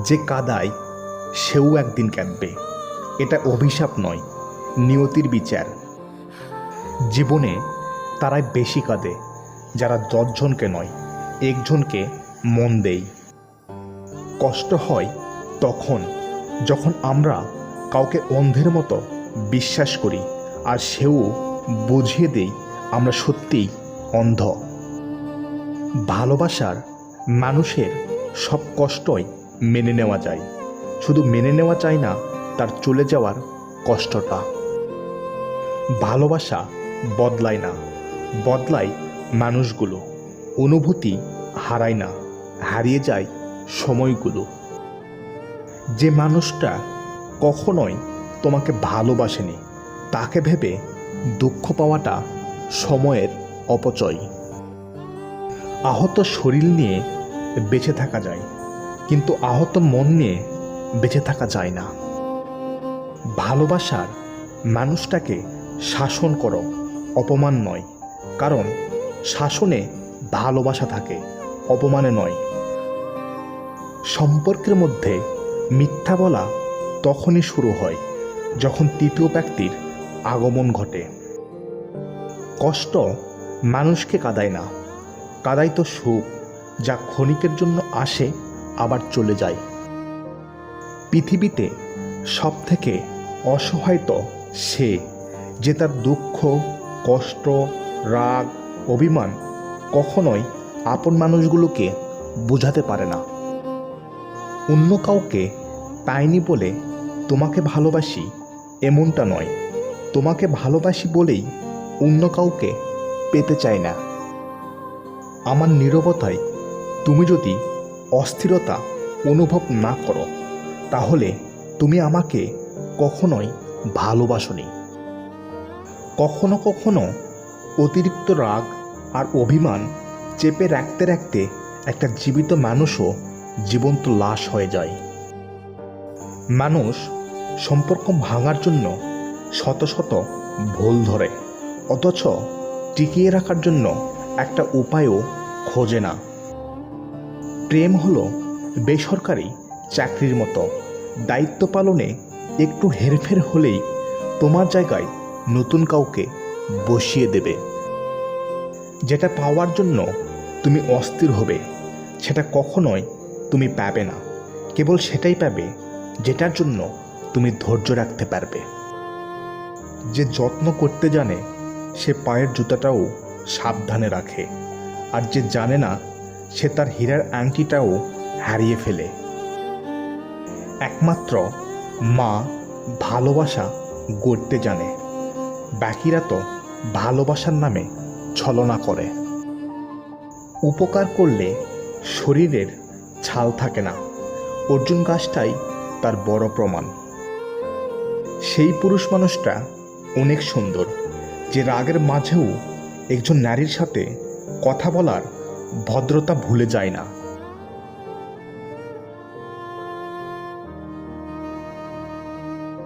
যে কাঁদায় সেও একদিন কাঁদবে। এটা অভিশাপ নয়, নিয়তির বিচার। জীবনে তারাই বেশি কাঁদে যারা 10 জনকে নয়, একজনকে মন দেয়। কষ্ট হয় তখন যখন আমরা কাউকে অন্ধের মতো বিশ্বাস করি আর সেও বুঝিয়ে দেই আমরা সত্যিই অন্ধ। ভালোবাসার মানুষের সব কষ্টই মেনে নেওয়া যায়, শুধু মেনে নেওয়া যায় না তার চলে যাওয়ার কষ্টটা। ভালোবাসা বদলায় না, বদলায় মানুষগুলো। অনুভূতি হারায় না, হারিয়ে যায় সময়গুলো। যে মানুষটা কখনোই তোমাকে ভালোবাসেনি তাকে ভেবে দুঃখ পাওয়াটা সময়ের অপচয়। আহত শরীর নিয়ে বেঁচে থাকা যায়, কিন্তু আহত মন নিয়ে বেঁচে থাকা যায় না। ভালোবাসার মানুষটাকে শাসন করো, অপমান নয়, কারণ শাসনে ভালোবাসা থাকে, অপমানে নয়। সম্পর্কের মধ্যে মিথ্যা বলা তখনই শুরু হয় যখন তৃতীয় ব্যক্তির আগমন ঘটে। কষ্ট মানুষকে কাঁদায় না, কাঁদায় তো সুখ, যা ক্ষণিকের জন্য আসে আবার চলে যায়। পৃথিবীতে সব থেকে অসহায় তো সে, যে তার দুঃখ, কষ্ট, রাগ, অভিমান কখনোই আপন মানুষগুলোকে বোঝাতে পারে না। অন্য কাউকে পাইনি বলে তোমাকে ভালোবাসি এমনটা নয়, তোমাকে ভালোবাসি বলেই অন্য কাউকে পেতে চাই না। আমার নীরবতায় তুমি যদি অস্থিরতা অনুভব না করো তাহলে তুমি আমাকে কখনোই ভালোবাসোনি। কখনো কখনো অতিরিক্ত রাগ আর অভিমান চেপে রাখতে রাখতে একটা জীবিত মানুষও জীবন্ত লাশ হয়ে যায়। মানুষ সম্পর্ক ভাঙার জন্য শত শত ভুল ধরে, অথচ টিকিয়ে রাখার জন্য একটা উপায়ও খোঁজে না। প্রেম হলো বেসরকারি চাকরির মতো, দায়িত্ব পালনে একটু হেরফের হলেই তোমার জায়গায় নতুন কাউকে বসিয়ে দেবে। যেটা পাওয়ার জন্য তুমি অস্থির হবে সেটা কখনোই তুমি পাবে না, কেবল সেটাই পাবে যেটার জন্য তুমি ধৈর্য রাখতে পারবে। যে যত্ন করতে জানে সে পায়ের জুতাটাও সাবধানে রাখে, আর যে জানে না সে তার হীরার আংটিটাও হারিয়ে ফেলে। একমাত্র মা ভালোবাসা গড়তে জানে, বাকিরা তো ভালোবাসার নামে ছলনা করে। উপকার করলে শরীরের ছাল থাকে না, অর্জুন গাছটাই তার বড় প্রমাণ। সেই পুরুষ মানুষটা অনেক সুন্দর, যে রাগের মাঝেও একজন নারীর সাথে কথা বলার ভদ্রতা ভুলে যায় না।